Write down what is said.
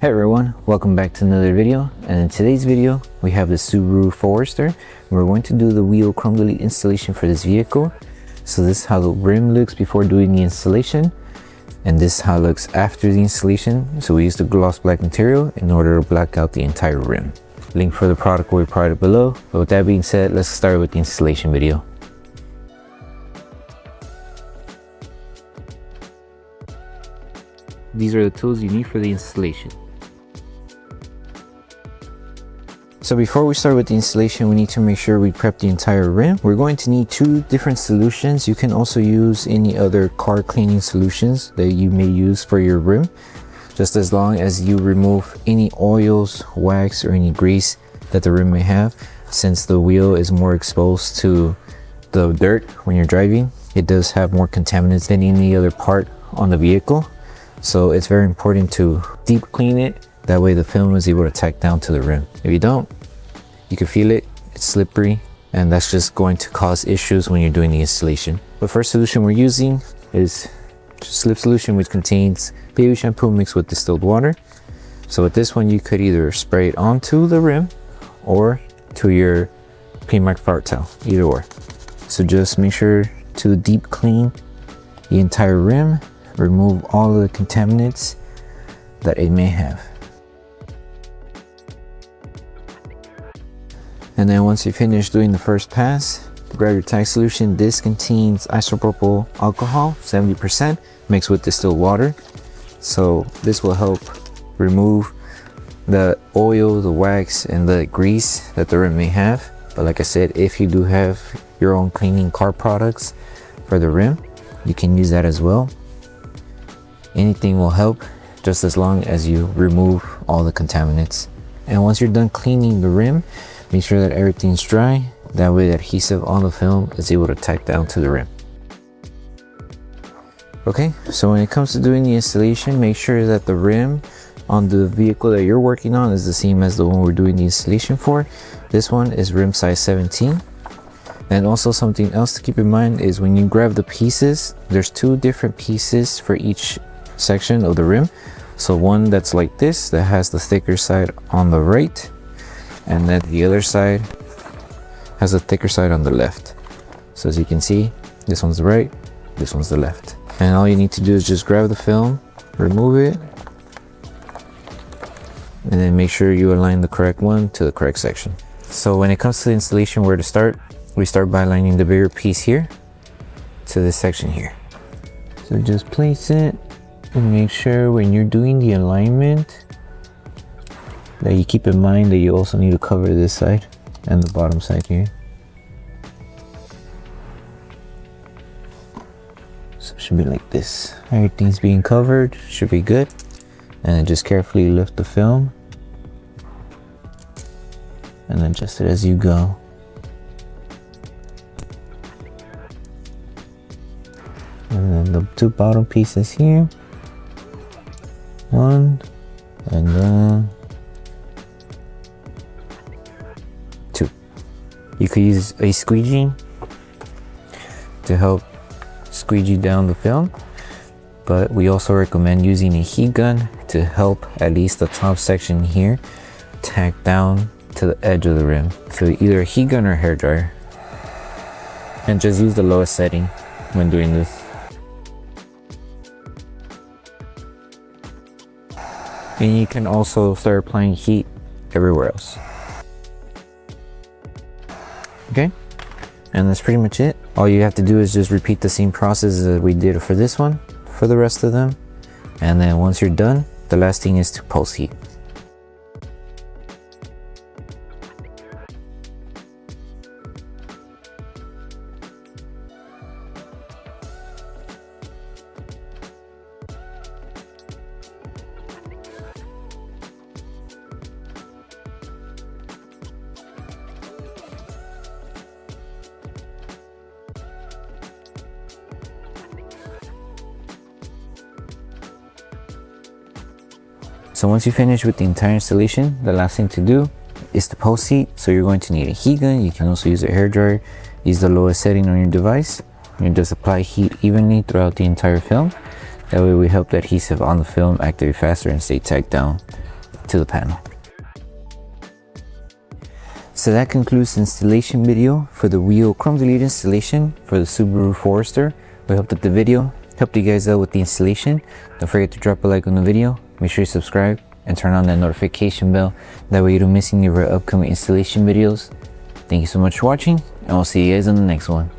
Hey everyone, welcome back to another video, and in today's video we have the Subaru Forester. We're going to do the wheel chrome delete installation for this vehicle. So this is how the rim looks before doing the installation, and this is how it looks after the installation. So we used the gloss black material in order to black out the entire rim. Link for the product will be provided below, but with that being said, let's start with the installation video. These are the tools you need for the installation. So before we start with the installation, we need to make sure we prep the entire rim. We're going to need two different solutions. You can also use any other car cleaning solutions that you may use for your rim, just as long as you remove any oils, wax, or any grease that the rim may have. Since the wheel is more exposed to the dirt when you're driving, it does have more contaminants than any other part on the vehicle. So it's very important to deep clean it. That way the film is able to tack down to the rim. If you don't, you can feel it, it's slippery, and that's just going to cause issues when you're doing the installation. The first solution we're using is just slip solution, which contains baby shampoo mixed with distilled water. So with this one, you could either spray it onto the rim or to your clean microfiber towel, either or. So just make sure to deep clean the entire rim, remove all of the contaminants that it may have. And then once you finish doing the first pass, grab your tack solution. This contains isopropyl alcohol, 70% mixed with distilled water. So this will help remove the oil, the wax, and the grease that the rim may have. But like I said, if you do have your own cleaning car products for the rim, you can use that as well. Anything will help, just as long as you remove all the contaminants. And once you're done cleaning the rim, make sure that everything's dry. That way the adhesive on the film is able to tack down to the rim. Okay, so when it comes to doing the installation, make sure that the rim on the vehicle that you're working on is the same as the one we're doing the installation for. This one is rim size 17. And also something else to keep in mind is when you grab the pieces, there's two different pieces for each section of the rim. So one that's like this, that has the thicker side on the right, and then the other side has a thicker side on the left. So as you can see, this one's the right, this one's the left. And all you need to do is just grab the film, remove it, and then make sure you align the correct one to the correct section. So when it comes to the installation, where to start, we start by aligning the bigger piece here to this section here. So just place it and make sure when you're doing the alignment that you keep in mind that you also need to cover this side and the bottom side here. So it should be like this. Everything's being covered, should be good. And then just carefully lift the film and adjust it as you go. And then the two bottom pieces here. One, and then two. You could use a squeegee to help squeegee down the film, but we also recommend using a heat gun to help at least the top section here tack down to the edge of the rim. So either a heat gun or a hair dryer, and just use the lowest setting when doing this. And you can also start applying heat everywhere else. Okay, and that's pretty much it. All you have to do is just repeat the same process as we did for this one, for the rest of them. And then once you're done, the last thing is to post heat. So once you finish with the entire installation, the last thing to do is to post heat. So you're going to need a heat gun. You can also use a hairdryer. Use the lowest setting on your device. You just apply heat evenly throughout the entire film. That way we help the adhesive on the film activate faster and stay tacked down to the panel. So that concludes the installation video for the wheel chrome delete installation for the Subaru Forester. We hope that the video helped you guys out with the installation. Don't forget to drop a like on the video, make sure you subscribe and turn on that notification bell. That way you don't miss any of our upcoming installation videos. Thank you so much for watching, and we'll see you guys on the next one.